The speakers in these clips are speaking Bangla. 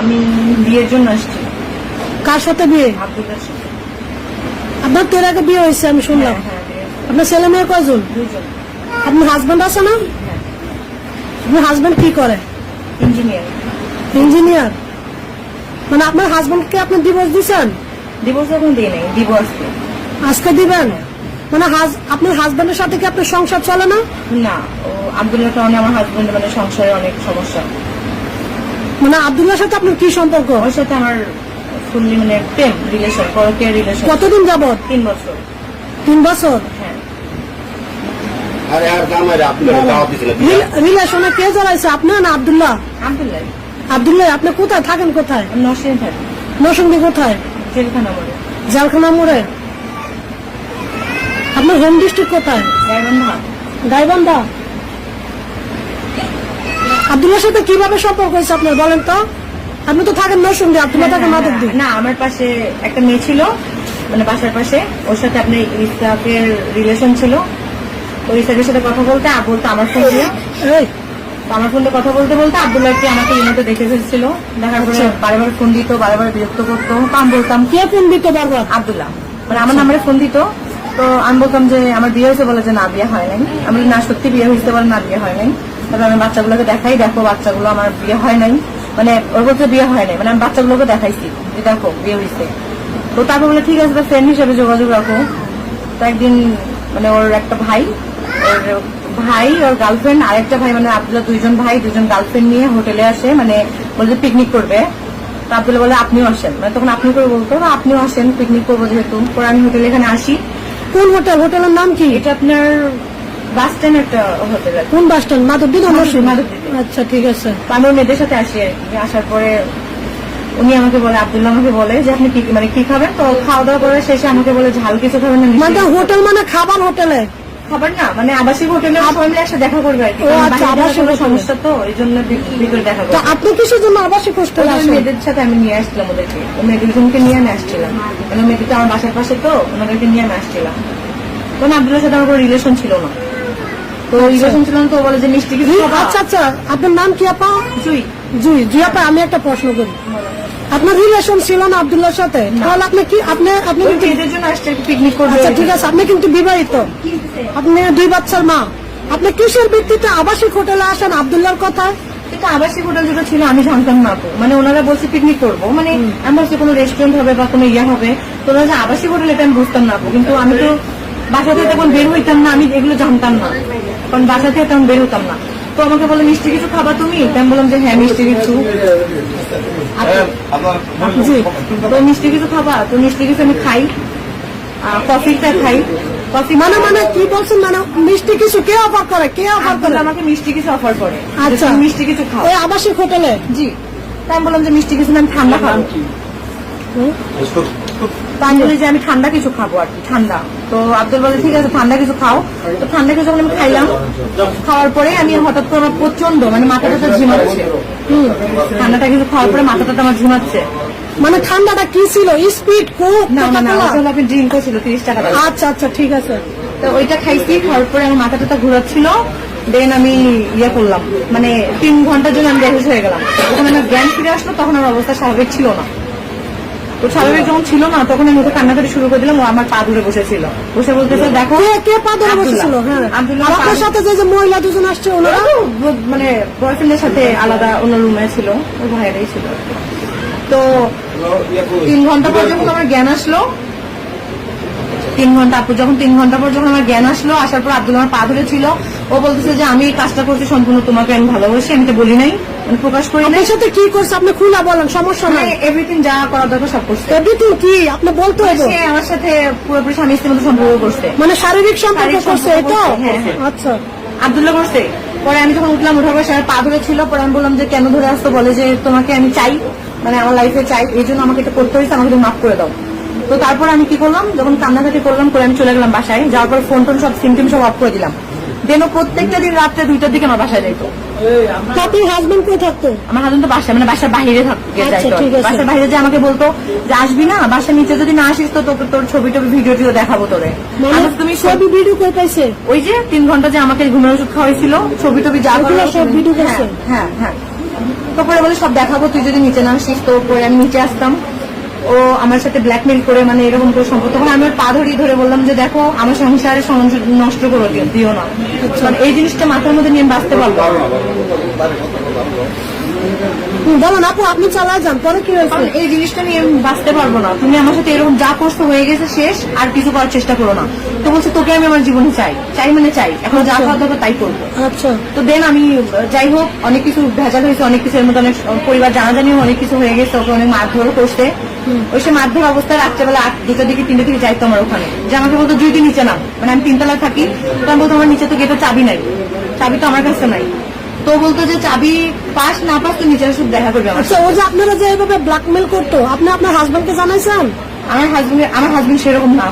আমি বিয়ের জন্য আসছি। কার সাথে বিয়ে? আব্দুল্লাহর সাথে। আপনার তো এর আগে বিয়ে হয়েছে আমি শুনলাম। হ্যাঁ, বিয়ে হয়েছে। আপনার ছেলে মেয়ে কয়জন? 2 জন। আপনার হাজবেন্ড আছে না? হ্যাঁ, আপনার হাজবেন্ড কি করে? ইঞ্জিনিয়ার। ইঞ্জিনিয়ার। মানে আপনার হাজবেন্ডকে আপনি ডিভোর্স দিচ্ছেন? ডিভোর্স এখন দিয়ে নেই, ডিভোর্স আজকে দিবেন? মানে আপনার হাজবেন্ডের সাথে কি আপনার সংসার চলে না? না। ও আব্দুল্লাহর কারণে আমার হাজবেন্ড মানে সংসারে অনেক সমস্যা। মানে আব্দুল্লাহর সাথে আপনার কি সম্পর্ক? ওর সাথে আমার ফুললি মানে প্রেম রিলেশন, পরকীয়া রিলেশন। কতদিন যাবত? 3 বছর। 3 বছর। হ্যাঁ। রিলেশনে কে জড়াইছে, আপনি না আব্দুল্লাহ? আব্দুল্লাহ। আব্দুল্লাহ, আপনি কোথায় থাকেন? কোথায়? আমি নরসিংদী থাকি। নরসিংদী কোথায়? জেলখানা মোড়ে। জালখানা মোড়ে। আপনার হোম ডিস্ট্রিক্ট কোথায়? গাইবান্ধা। গাইবান্ধা। আব্দুল্লাহর সাথে কিভাবে সম্পর্ক হয়েছে আপনার বলেন তো? আপনি তো থাকেন নরসিংদী, আব্দুল্লাহ থাকেন মাধবদী। না, আমার পাশে একটা মেয়ে ছিল, মানে বাসার পাশে। ওর সাথে আপনি ইসরাফের রিলেশন ছিল। তো ইসরাফের সাথে কথা বলতে বলতো আমার ফোন দিয়ে। এই, তো আমার ফোনে কথা বলতে বলতে আব্দুল্লাহকে আমাকে ইমেতে দেখে ফেলছিল। দেখার পরে বারবার ফোন দিত, বারবার বিরক্ত করতো। তো আমি বলতাম কে ফোন দিত বারবার? আব্দুল্লাহ, মানে আমার নাম্বারে ফোন দিত। তো আমি বলতাম যে আমার বিয়ে হয়েছে, বলে যে না বিয়ে হয় নাই। আমি বলি, না সত্যি বিয়ে হয়েছে? বলে না বিয়ে হয় নাই। তারপর আমি বাচ্চাগুলোকে দেখাই, দেখো বাচ্চাগুলো আমার বিয়ে হয় নাই, মানে ওর বলতে বিয়ে হয় নাই, মানে আমি বাচ্চাগুলোকে দেখাইছি যে দেখো বিয়ে হয়েছে। তো তারপর বলে ঠিক আছে, ফ্রেন্ড হিসেবে যোগাযোগ রাখো। তো একদিন মানে ওর একটা ভাই, ওর গার্লফ্রেন্ড, আরেকটা ভাই, মানে আব্দুল্লাহ 2 জন ভাই 2 জন গার্লফ্রেন্ড নিয়ে হোটেলে আসে, মানে বলে পিকনিক করবে। তো আব্দুল্লাহ বলে আপনিও আসেন, মানে তখন আপনি করে বলতো না, আপনিও আসেন পিকনিক করবো যেহেতু। পরে আমি হোটেলে এখানে আসি। কোন হোটেল? হোটেলের নাম কি? এটা আপনার বাস স্ট্যান্ড একটা হোটেল আছে। কোন বাস স্ট্যান্ড? মাধবদী না নরসিংদী? মাধবদী। আচ্ছা ঠিক আছে। আমি ওর মেয়েদের সাথে আসি আর কি। আসার পরে উনি আমাকে বলে, আব্দুল্লাহ আমাকে বলে যে আপনি কি মানে কি খাবেন? তো খাওয়া দাওয়া করে শেষে আমাকে বলে ঝাল কিছু খাবেন না? মানে হোটেল মানে খাবার হোটেলে? খাবার না, মানে আবাসিক হোটেলে সবাই মিলে একসাথে দেখা করবে আর কি। ও আচ্ছা, আবাসিক হোটেলে। সমস্যা তো এই জন্য ভিতরে দেখা তো করবে। আপনি কিসের জন্য আবাসিক হোস্টেলে ওই আসেন? মেয়েদের সাথে আমি নিয়ে আসছিলাম ওদেরকে, ওই মেয়েদেরকে নিয়ে আমি আসছিলাম। মানে মেয়েদের আমার বাসার পাশে, তো ওনাদেরকে নিয়ে আমি আসছিলাম। তখন আব্দুল্লাহর সাথে আমার কোনো রিলেশন ছিল না। তো রিলেশন ছিল না, তো বলে যে মিষ্টি কিছু খাবা? আচ্ছা আচ্ছা, আপনার নাম কি আপা? জুই। জুই। জুই আপা, আমি একটা প্রশ্ন করি, আপনার রিলেশন ছিল না আব্দুল্লাহর সাথে? তাহলে আপনি কি আপনি ওই মেয়েদের জন্য আসছে পিকনিক করবে। আচ্ছা ঠিক আছে, আপনি কিন্তু বিবাহিত, আপনি 2 বাচ্চার মা, আপনি কিসের ভিত্তিতে আবাসিক হোটেলে আসেন আব্দুল্লাহর কথা? কিন্তু আবাসিক হোটেল যেটা ছিল আমি জানতাম না তো, মানে ওনারা বলছে পিকনিক করবো, মানে আমি বলছি কোনো রেস্টুরেন্ট হবে বা কোনো ইয়ে হবে। তো ওনারা যে আবাসিক হোটেল এটা আমি বুঝতাম না। কিন্তু আমি তো বাসা থেকে তখন বের হইতাম না, আমি এগুলো জানতাম না, কারণ বাসা থেকে তখন বের হতাম না। তো আমাকে বলে মিষ্টি কিছু খাবা তুমি? তো আমি বললাম যে হ্যাঁ মিষ্টি কিছু। জি, তো মিষ্টি কিছু খাবা? তো মিষ্টি কিছু আমি খাই, কফিটা খাই। কফি মানে মানে কি বলছেন? মানে মিষ্টি কিছু কে অফার করে? কে অফার করে? আমাকে মিষ্টি কিছু অফার করে। আচ্ছা, তুমি মিষ্টি কিছু খাও ওই আবাসিক হোটেলে? জি। তাই আমি বললাম যে মিষ্টি কিছু না, আমি ঠান্ডা খাবো। তো আমি বলি যে আমি ঠান্ডা কিছু খাবো আর কি, ঠান্ডা। তো আব্দুল বলে ঠিক আছে ঠান্ডা কিছু খাও। তো ঠান্ডা কিছু যখন আমি খাইলাম, খাওয়ার পরে আমি হঠাৎ করে আমার প্রচন্ড মানে মাথাটা ঝিমাচ্ছে। ঠান্ডাটা কিছু খাওয়ার পরে মাথাটা আমার ঝিমাচ্ছে। মানে ঠান্ডাটা কি ছিল? Speed Coke? না না না, ওটা আপনি ড্রিঙ্কও ছিল 30 টাকা। আচ্ছা আচ্ছা ঠিক আছে। তো ওইটা খাইছি, খাওয়ার পরে আমার মাথাটা ঘুরাচ্ছিল। দেন আমি ইয়ে করলাম, মানে 3 ঘন্টার জন্য আমি বেহুশ হয়ে গেলাম। যখন আমার জ্ঞান ফিরে আসলো তখন আমার অবস্থা স্বাভাবিক ছিল না। তো স্বাভাবিক যখন ছিল না তখন আমি ওকে কান্নাকাটি শুরু করে দিলাম। ও আমার পা ধরে বসেছিল, বসে বলতেছে দেখো। কে পা ধরে বসেছিল? হ্যাঁ, আব্দুল্লাহ। আপনার সাথে যে মহিলা 2 জন আসছে ওনারা মানে বয়ফ্রেন্ডের সাথে আলাদা অন্য রুমে ছিল, ওই ভাইয়েরাই ছিল। তো 3 ঘন্টা পর যখন আমার জ্ঞান আসলো, 3 ঘন্টা যখন 3 ঘন্টা পর যখন আমার জ্ঞান আসলো, আসার পর আব্দুল্লাহ আমার পা ধরে ছিল। ও বলতেছে যে আমি এই কাজটা করছি সম্পূর্ণ তোমাকে আমি ভালোবাসি, আমি তো বলি নাই, মানে প্রকাশ করি নাই। আপনার সাথে কি করছে আপনি খুলে বলেন, সমস্যা নাই। এভরিথিং যা করা দরকার সব করছে। এভরিথিং কি আপনি বলতে হবে? সে আমার সাথে পুরোপুরি স্বামী স্ত্রীর মতো সম্পর্ক করছে, মানে শারীরিক সম্পর্ক করছে, সম্পর্ক এটা? করছে, হ্যাঁ, হ্যাঁ। আচ্ছা, আব্দুল্লাহ করছে। পরে আমি যখন উঠলাম, ওঠার পর সে পা ধরে ছিল। পরে আমি বললাম যে কেন ধরে আসতো? বলে যে তোমাকে আমি চাই, মানে আমার লাইফে চাই, এই জন্য আমাকে এটা করতে হয়েছে, আমাকে তুমি মাফ করে দাও। তো তারপর আমি কি করলাম, যখন কান্নাকাটি করলাম, করে আমি চলে গেলাম বাসায়। যাওয়ার পর ফোন টোন সব সিমটিম সব অফ করে দিলাম। দেন প্রত্যেকটা দিন রাত্রে 2টার দিকে আমার বাসায় যাইতো। আপনার হাজবেন্ড কোথায় থাকতো? আমার হাজবেন্ড তো বাসায়, মানে বাসার বাহিরে থাকতো। আচ্ছা, ঠিক আছে। বাসার বাইরে যে আমাকে বলতো যে আসবি না, বাসার নিচে যদি না আসিস তো তোর ছবি টবি ভিডিও টিও দেখাবো তোরে। মানে তুমি ছবি ভিডিও করে পাইছে? ওই যে 3 ঘন্টা যে আমাকে ঘুমের ওষুধ খাওয়াইছিল, ছবি টবি যা সব ভিডিও করছে? হ্যাঁ হ্যাঁ। তারপরে বলে সব দেখাবো, তুই যদি নিচে না আসিস। তো পরে আমি নিচে আসতাম, ও আমার সাথে ব্ল্যাকমেল করে মানে এরকম করে সম্পর্ক। তখন আমি ওর পা ধরে বললাম যে দেখো আমার সংসারে সংসার নষ্ট করে দিও না, কারণ এই জিনিসটা মাথার মধ্যে নিয়ে আমি বাঁচতে পারবো না। বলুন আপু, আপনি চালায় যান, পরে কি হয়েছে? কারণ এই জিনিসটা নিয়ে আমি বাঁচতে পারবো না, তুমি আমার সাথে এরকম যা করছো হয়ে গেছে, শেষ, আর কিছু করার চেষ্টা করো না। তো বলছে তোকে আমি আমার জীবনে চাই, মানে চাই, এখন যা খাওয়া দাওয়া তাই করবো। আচ্ছা, তো দেন আমি যাই হোক অনেক কিছু ভেজাল হয়েছে, অনেক কিছু এর মধ্যে অনেক পরিবার জানাজানি অনেক কিছু হয়ে গেছে, ওকে অনেক মারধর করছে। ওই সে মারধর অবস্থায় রাত্রেবেলা 2টা দিকে 3টে দিকে যাইতো আমার ওখানে, যে আমাকে বলতো তুই নিচে নাম, মানে আমি 3তলায় থাকি। তো আমি বলতো আমার নিচে তো গেটের চাবি নাই, চাবি তো আমার কাছে নাই। তো বলতো যে চাবি পাস না পাস তো নিচে শুধু দেখা করবে আমার। আচ্ছা, ও যে আপনারা যে এইভাবে ব্ল্যাকমেল করতো, আপনি আপনার হাজবেন্ডকে জানাইছেন? আমার হাজবেন্ড সেরকম না,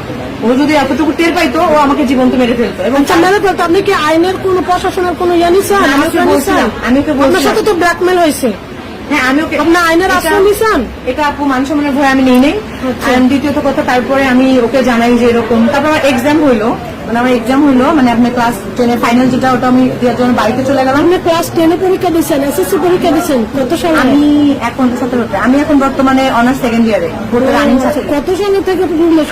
ও যদি এতটুকু টের পাইতো ও আমাকে জীবন্ত মেরে ফেলতো। এবং আচ্ছা, মেরে ফেলতো। আপনি কি আইনের কোন প্রশাসনের কোন ইয়ে নিছেন? আমি ওকে বলছিলাম, আপনার সাথে তো ব্ল্যাকমেল হয়েছে। হ্যাঁ, আমি ওকে, আপনার আইনের আশ্রয় নিছেন? এটা আপু মান সম্মানের ভয় আমি নেই। আর দ্বিতীয়ত কথা, তারপরে আমি ওকে জানাই যে এরকম। তারপর আমার এক্সাম হইলো, মানে আপনার ক্লাস 10 ফাইনাল যেটা, ওটা আমি দেওয়ার জন্য বাড়িতে চলে গেলাম। আপনি ক্লাস 10 পরীক্ষা দিচ্ছেন, এসএসসি পরীক্ষা দিচ্ছেন কত সালে? আমি এখন 17তে, আমি এখন বর্তমানে অনার্স সেকেন্ড ইয়ারে রানিং ছাত্রী। কত সালে থেকে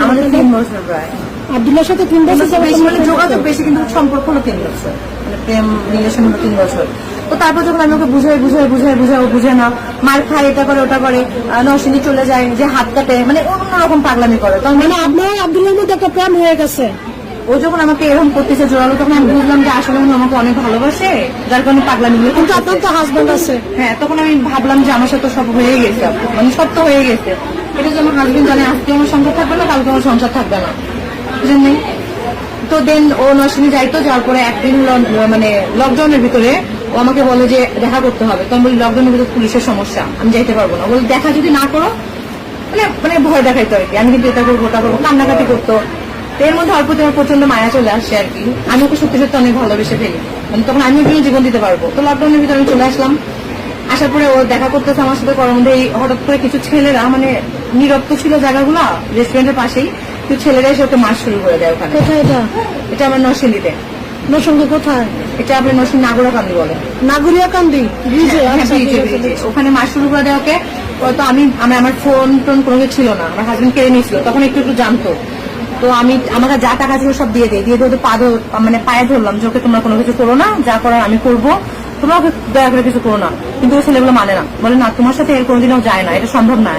আমাদের 3 বছর প্রায়। আব্দুল্লাহর সাথে 3 বছর বেশি, মানে যোগাযোগ বেশি, কিন্তু সম্পর্ক হলো 3 বছর, মানে প্রেম রিলেশন হলো 3 বছর। তো তারপর যখন আমি ওকে বুঝাই ও বুঝে না, মার খায়, এটা করে ওটা করে, নরসিংদী চলে যায়, যে হাত কাটে, মানে অন্যরকম পাগলামি করে। তখন মানে আপনার আব্দুল্লাহর মধ্যে একটা প্রেম হয়ে গেছে। ও যখন আমাকে এরকম করতেছে জোরালো, তখন আমি বুঝলাম যে আসলে উনি আমাকে অনেক ভালোবাসে, যার কারণে পাগলামি গুলো। কিন্তু আপনার তো হাজবেন্ড আছে। হ্যাঁ, তখন আমি ভাবলাম যে আমার সাথে সব হয়ে গেছে, মানে সব তো হয়ে গেছে। এটা যে আমার হাজবেন্ড জানে আজকে আমার সংসার থাকবে না, কালকে আমার সংসার থাকবে না, বুঝলেন? তো দেন ও নরসিংদী যাইতো, যাওয়ার পরে একদিন মানে লকডাউনের ভিতরে ও আমাকে বলে যে দেখা করতে হবে। তো আমি বলি লকডাউনের ভিতরে পুলিশের সমস্যা, আমি যাইতে পারবো না। বলি দেখা যদি না করো, মানে ভয় দেখাইতো আর কি, আমি কিন্তু এটা করবো ওটা করবো, কান্নাকাটি করতো। তো এর মধ্যে অল্প আমার প্রচন্ড মায়া চলে আসছে আর কি। আমি ওকে সত্যি সত্যি অনেক ভালোবেসে ফেলি, মানে তখন আমি ওর জন্য জীবন দিতে পারবো। তো লকডাউনের ভিতরে আমি চলে আসলাম, আসার পরে ও দেখা করতেছে আমার সাথে। করার মধ্যে হঠাৎ করে কিছু ছেলেরা, মানে নিরক্ত ছিল জায়গাগুলো রেস্টুরেন্টের পাশেই, কিছু ছেলেরা এসে ওকে মার শুরু করে দেয় ওখানে। কোথায় এটা? এটা আমার নরসিংদীতে। নরসিংদী কোথায়? এটা আপনার নরসিংদী নাগরাকান্দি বলে, নাগুরিয়াকান্দি ব্রিজে। আচ্ছা, ওখানে মার শুরু করে দেয় ওকে। তো আমি আমার ফোন টোন কোনো কিছু ছিল না, আমার হাজবেন্ড কেড়ে নিয়েছিল, তখন একটু জানতো। তো আমি আমাকে যা টাকা ছিল সব দিয়ে ওদের মানে পায়ে ধরলাম যে ওকে তোমরা কোনো কিছু করো না, যা করার আমি করবো, তোমরা ওকে দয়া করে কিছু করো না। কিন্তু ওই ছেলেগুলো মানে না, বলে না তোমার সাথে এর কোনোদিনও যায় না, এটা সম্ভব না।